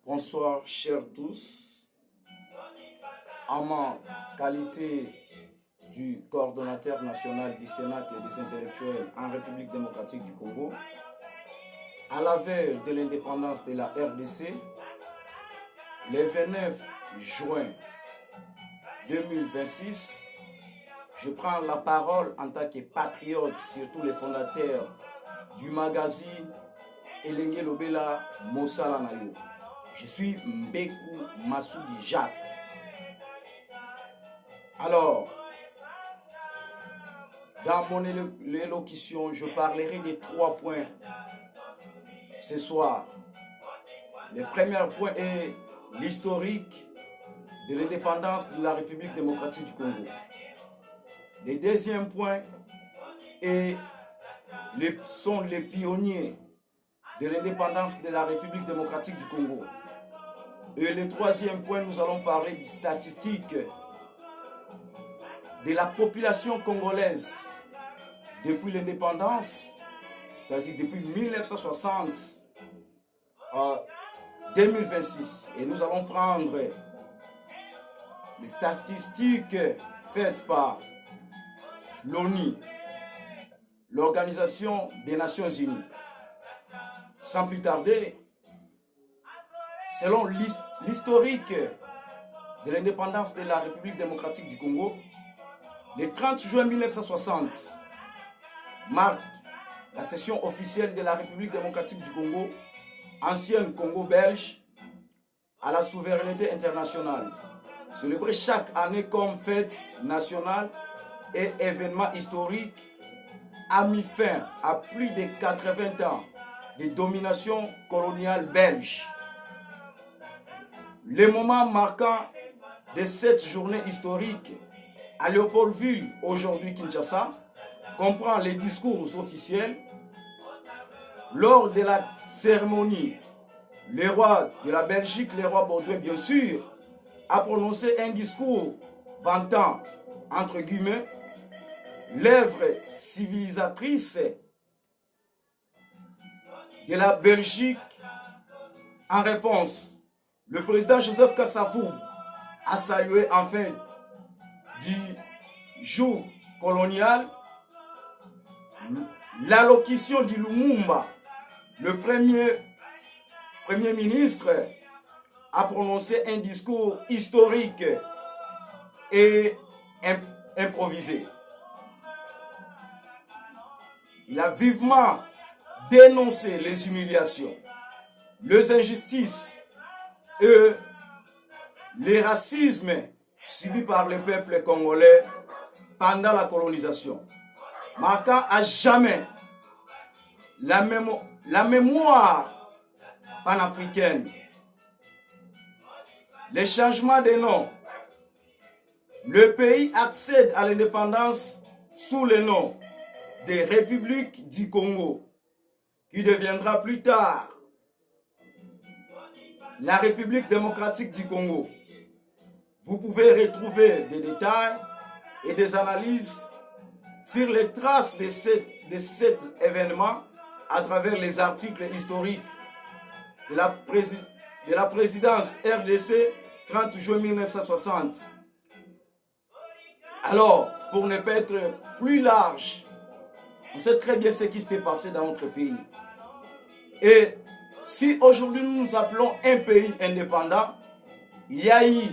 Bonsoir, chers tous. En ma qualité du coordonnateur national du Cénacle des intellectuels en République démocratique du Congo, à la veille de l'indépendance de la RDC, le 29 juin 2026, je prends la parole en tant que patriote, surtout les fondateurs du magazine Elenge Lobela Mosala Nayo. Je suis Mbekou Massoudi Jacques. Alors, dans mon élocution, je parlerai de 3 points ce soir. Le premier point est l'historique de l'indépendance de la République démocratique du Congo. Le deuxième point sont les pionniers de l'indépendance de la République démocratique du Congo. Et le troisième point, nous allons parler des statistiques de la population congolaise depuis l'indépendance, c'est-à-dire depuis 1960 à 2026. Et nous allons prendre les statistiques faites par l'ONU, l'Organisation des Nations Unies. Sans plus tarder, selon l'historique de l'indépendance de la République démocratique du Congo, le 30 juin 1960 marque la session officielle de la République démocratique du Congo, ancienne Congo belge, à la souveraineté internationale. Célébrée chaque année comme fête nationale et événement historique, a mis fin à plus de 80 ans de domination coloniale belge. Le moment marquant de cette journée historique à Léopoldville, aujourd'hui Kinshasa, comprend les discours officiels. Lors de la cérémonie, le roi de la Belgique, le roi Baudouin bien sûr, a prononcé un discours vantant, entre guillemets, l'œuvre civilisatrice de la Belgique. En réponse, le président Joseph Kasavubu a salué en fin du jour colonial l'allocution du Lumumba. Le premier ministre a prononcé un discours historique et improvisé. Il a vivement dénoncé les humiliations, les injustices et les racismes subis par le peuple congolais pendant la colonisation, marquant à jamais la mémoire panafricaine. Les changements de nom. Le pays accède à l'indépendance sous le nom de République du Congo, qui deviendra plus tard la République démocratique du Congo. Vous pouvez retrouver des détails et des analyses sur les traces de cet événement à travers les articles historiques de la présidence RDC 30 juin 1960. Alors, pour ne pas être plus large, on sait très bien ce qui s'est passé dans notre pays. Et si aujourd'hui nous nous appelons un pays indépendant, il y a eu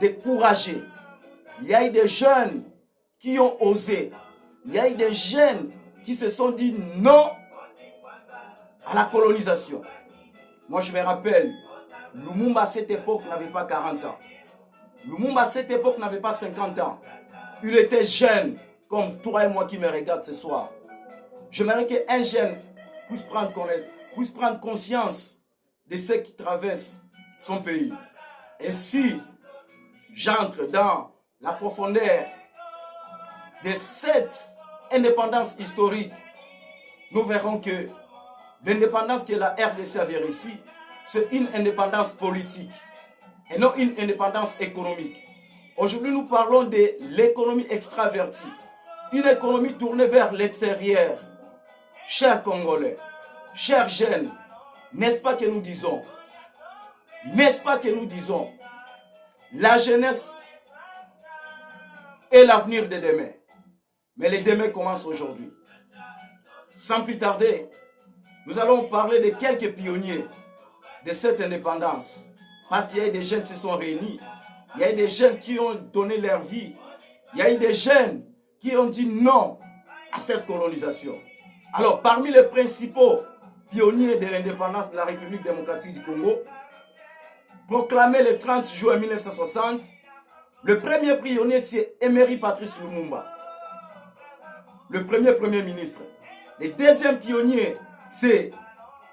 des courageux, il y a eu des jeunes qui ont osé, il y a eu des jeunes qui se sont dit non à la colonisation. Moi je me rappelle, Lumumba à cette époque n'avait pas 40 ans. Lumumba à cette époque n'avait pas 50 ans. Il était jeune, comme toi et moi qui me regardent ce soir. J'aimerais qu'un jeune puisse prendre conscience de ce qui traverse son pays. Et si j'entre dans la profondeur de cette indépendance historique, nous verrons que l'indépendance que la RDC avait réussi, c'est une indépendance politique et non une indépendance économique. Aujourd'hui, nous parlons de l'économie extravertie, une économie tournée vers l'extérieur. Chers Congolais, chers jeunes, n'est-ce pas que nous disons, N'est-ce pas que nous disons, la jeunesse est l'avenir de demain. Mais les demain commencent aujourd'hui. Sans plus tarder, nous allons parler de quelques pionniers de cette indépendance. Parce qu'il y a des jeunes qui se sont réunis. Il y a des jeunes qui ont donné leur vie. Il y a eu des jeunes qui ont dit non à cette colonisation. Alors, parmi les principaux pionniers de l'indépendance de la République démocratique du Congo, proclamé le 30 juin 1960, le premier pionnier, c'est Emery Patrice Lumumba, le premier ministre. Le deuxième pionnier, c'est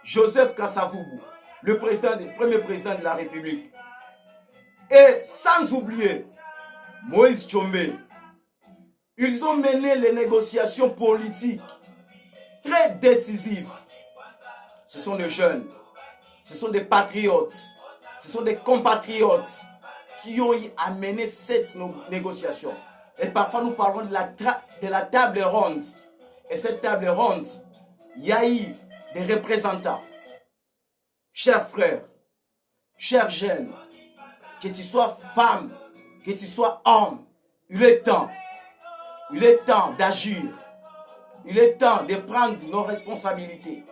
Joseph Kasavubu, le premier président de la République. Et sans oublier Moïse Tshombe. Ils ont mené les négociations politiques très décisives. Ce sont des jeunes, ce sont des patriotes, ce sont des compatriotes qui ont amené cette négociation. Et parfois nous parlons de la table ronde. Et cette table ronde, il y a eu des représentants. Chers frères, chers jeunes, que tu sois femme, que tu sois homme, il est temps d'agir. Il est temps de prendre nos responsabilités.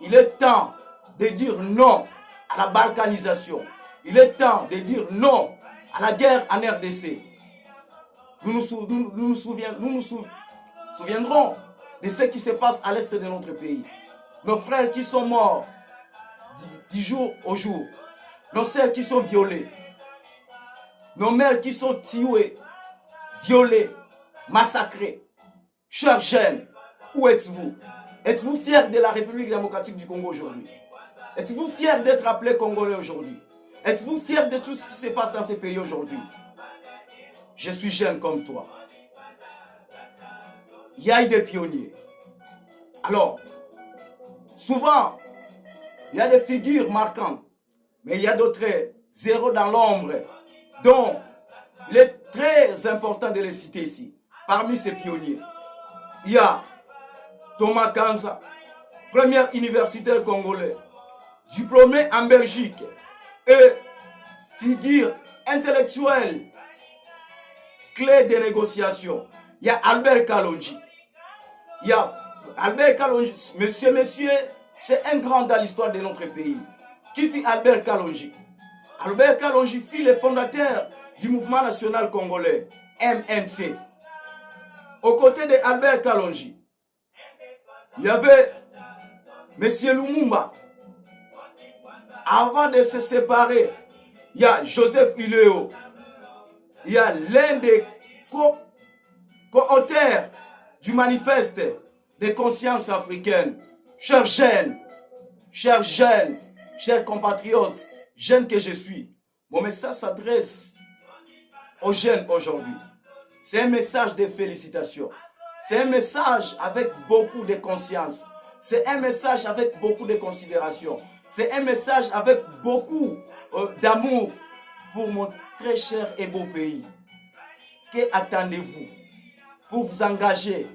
Il est temps de dire non à la balkanisation. Il est temps de dire non à la guerre en RDC. Nous nous souviendrons de ce qui se passe à l'est de notre pays. Nos frères qui sont morts du jour au jour. Nos sœurs qui sont violées. Nos mères qui sont tuées, violées, massacrées. Chers jeunes, où êtes-vous? Êtes-vous fiers de la République démocratique du Congo aujourd'hui? Êtes-vous fiers d'être appelés Congolais aujourd'hui? Êtes-vous fiers de tout ce qui se passe dans ces pays aujourd'hui? Je suis jeune comme toi. Il y a eu des pionniers. Alors, souvent, il y a des figures marquantes, mais il y a d'autres zéros dans l'ombre, dont il est très important de les citer ici. Parmi ces pionniers, il y a Thomas Kanza, premier universitaire congolais, diplômé en Belgique et figure intellectuelle clé des négociations. Il y a Albert Kalonji. Il y a Albert Kalonji, monsieur, c'est un grand dans l'histoire de notre pays. Qui fit Albert Kalonji? Albert Kalonji fut le fondateur du mouvement national congolais, MNC. Aux côtés de Albert Kalonji, il y avait monsieur Lumumba. Avant de se séparer, il y a Joseph Iléo. Il y a l'un des co-auteurs du manifeste des consciences africaines. Chers jeunes, chers compatriotes, jeunes que je suis, mon message s'adresse aux jeunes aujourd'hui. C'est un message de félicitations. C'est un message avec beaucoup de conscience. C'est un message avec beaucoup de considération. C'est un message avec beaucoup d'amour pour mon très cher et beau pays. Que attendez-vous pour vous engager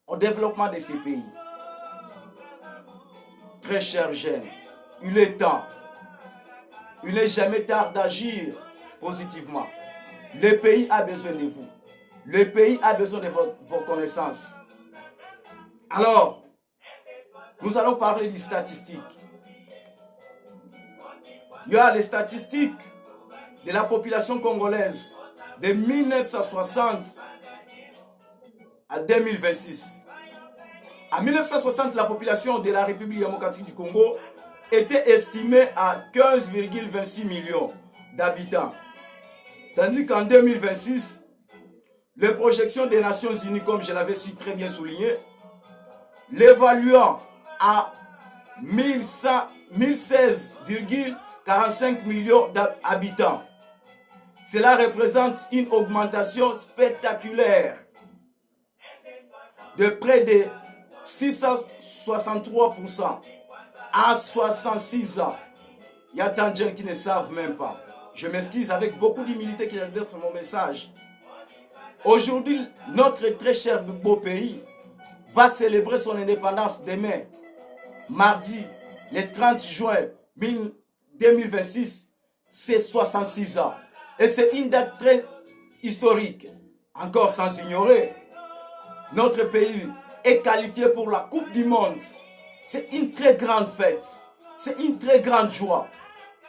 au développement de ces pays? Très chers jeunes, il est temps. Il n'est jamais tard d'agir positivement. Le pays a besoin de vous. Le pays a besoin de vos connaissances. Alors, nous allons parler des statistiques. Il y a les statistiques de la population congolaise de 1960 à 2026. En 1960, la population de la République démocratique du Congo était estimée à 15,26 millions d'habitants. Tandis qu'en 2026, les projections des Nations Unies, comme je l'avais su très bien souligné, l'évaluant à 1016,45 millions d'habitants. Cela représente une augmentation spectaculaire de près de 663% à 66 ans. Il y a tant de gens qui ne savent même pas. Je m'excuse avec beaucoup d'humilité qui vient d'être mon message. Aujourd'hui, notre très cher beau pays va célébrer son indépendance demain, mardi, le 30 juin 2026. ses 66 ans. Et c'est une date très historique. Encore sans ignorer, notre pays est qualifié pour la Coupe du Monde. C'est une très grande fête. C'est une très grande joie.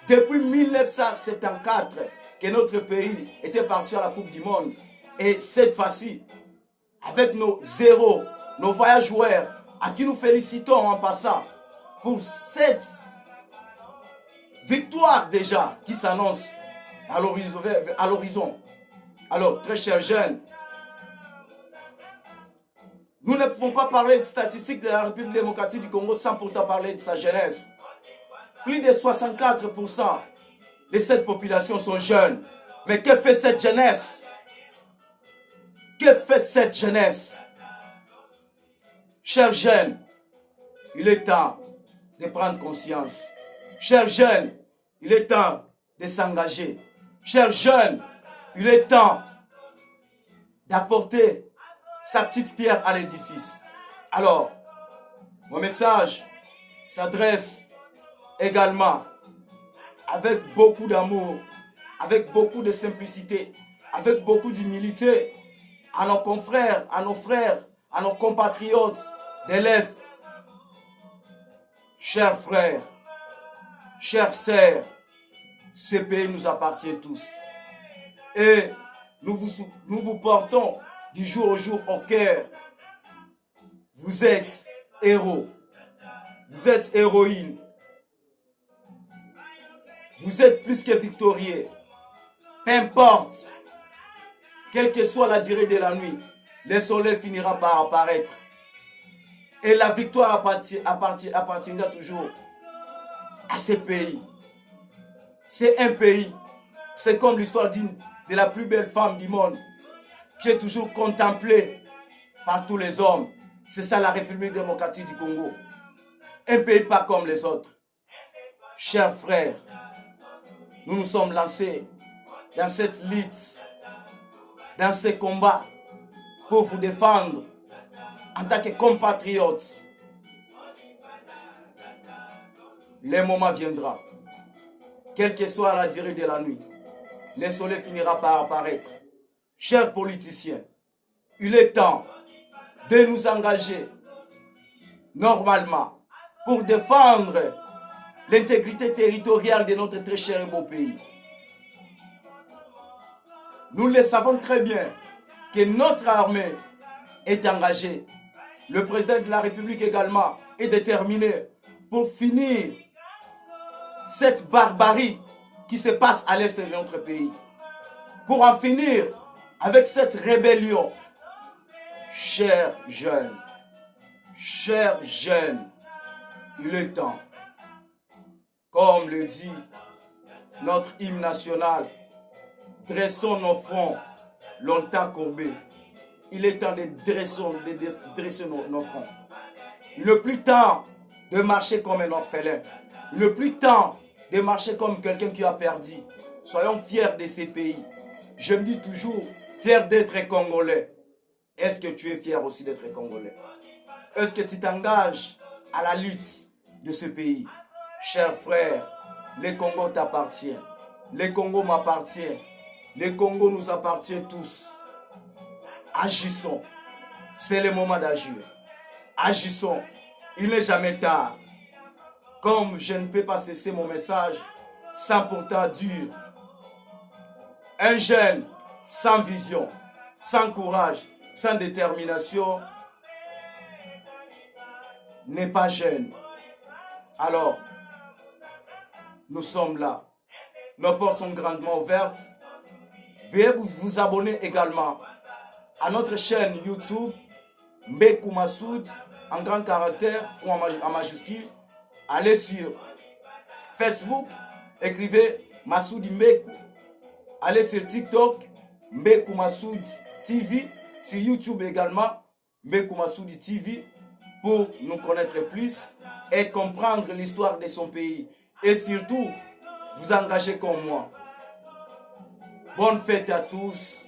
Depuis 1974 que notre pays était parti à la Coupe du Monde. Et cette fois-ci, avec nos héros, nos voyageurs, à qui nous félicitons en passant pour cette victoire déjà qui s'annonce à l'horizon. Alors, très chers jeunes, nous ne pouvons pas parler de statistiques de la République démocratique du Congo sans pourtant parler de sa jeunesse. Plus de 64% de cette population sont jeunes. Mais que fait cette jeunesse? Que fait cette jeunesse? Chers jeunes, il est temps de prendre conscience. Chers jeunes, il est temps de s'engager. Chers jeunes, il est temps d'apporter sa petite pierre à l'édifice. Alors, mon message s'adresse également avec beaucoup d'amour, avec beaucoup de simplicité, avec beaucoup d'humilité à nos confrères, à nos frères, à nos compatriotes de l'Est. Chers frères, chères sœurs, ce pays nous appartient tous. Et nous vous portons du jour au jour au cœur. Vous êtes héros. Vous êtes héroïnes. Vous êtes plus que victorieux. Peu importe, quelle que soit la durée de la nuit, le soleil finira par apparaître. Et la victoire appartiendra toujours à ce pays. C'est un pays, c'est comme l'histoire de la plus belle femme du monde, qui est toujours contemplée par tous les hommes. C'est ça la République démocratique du Congo. Un pays pas comme les autres. Chers frères, nous nous sommes lancés dans cette lutte, dans ce combat, pour vous défendre en tant que compatriotes. Le moment viendra. Quelle que soit la durée de la nuit, le soleil finira par apparaître. Chers politiciens, il est temps de nous engager normalement pour défendre l'intégrité territoriale de notre très cher et beau pays. Nous le savons très bien que notre armée est engagée. Le président de la République également est déterminé pour finir cette barbarie qui se passe à l'est de notre pays. Pour en finir avec cette rébellion. Chers jeunes, il est temps, comme le dit notre hymne national, dressons nos fronts longtemps courbés. Il est temps de dresser nos fronts. Il n'est plus temps de marcher comme un orphelin. Il n'est plus temps de marcher comme quelqu'un qui a perdu. Soyons fiers de ces pays. Je me dis toujours, fier d'être Congolais. Est-ce que tu es fier aussi d'être Congolais? Est-ce que tu t'engages à la lutte de ce pays? Chers frères, le Congo t'appartient. Le Congo m'appartient. Le Congo nous appartient tous. Agissons. C'est le moment d'agir. Agissons. Il n'est jamais tard. Comme je ne peux pas cesser mon message sans pourtant dire, un jeune sans vision, sans courage, sans détermination n'est pas jeune. Alors, nous sommes là. Nos portes sont grandement ouvertes. Veuillez vous abonner également à notre chaîne YouTube Mbeku Massoud en grand caractère ou en majuscule. Allez sur Facebook, écrivez Massoud Mbeku. Allez sur TikTok, Mbeku Massoud TV. Sur YouTube également, Mbeku Massoud TV, pour nous connaître plus et comprendre l'histoire de son pays. Et surtout, vous engager comme moi. Bonne fête à tous.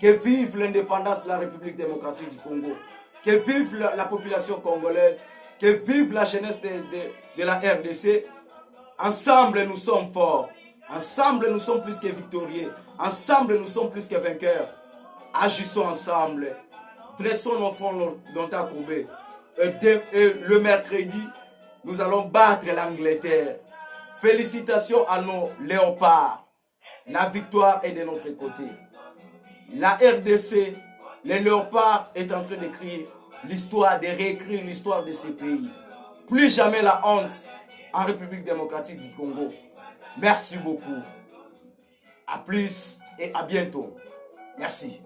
Que vive l'indépendance de la République démocratique du Congo. Que vive la population congolaise. Que vive la jeunesse de la RDC. Ensemble, nous sommes forts. Ensemble, nous sommes plus que victorieux. Ensemble, nous sommes plus que vainqueurs. Agissons ensemble. Dressons nos fronts dans ta courbée. Et le mercredi, nous allons battre l'Angleterre. Félicitations à nos léopards. La victoire est de notre côté. La RDC, les léopards, est en train d'écrire l'histoire, de réécrire l'histoire de ces pays. Plus jamais la honte en République démocratique du Congo. Merci beaucoup. À plus et à bientôt. Merci.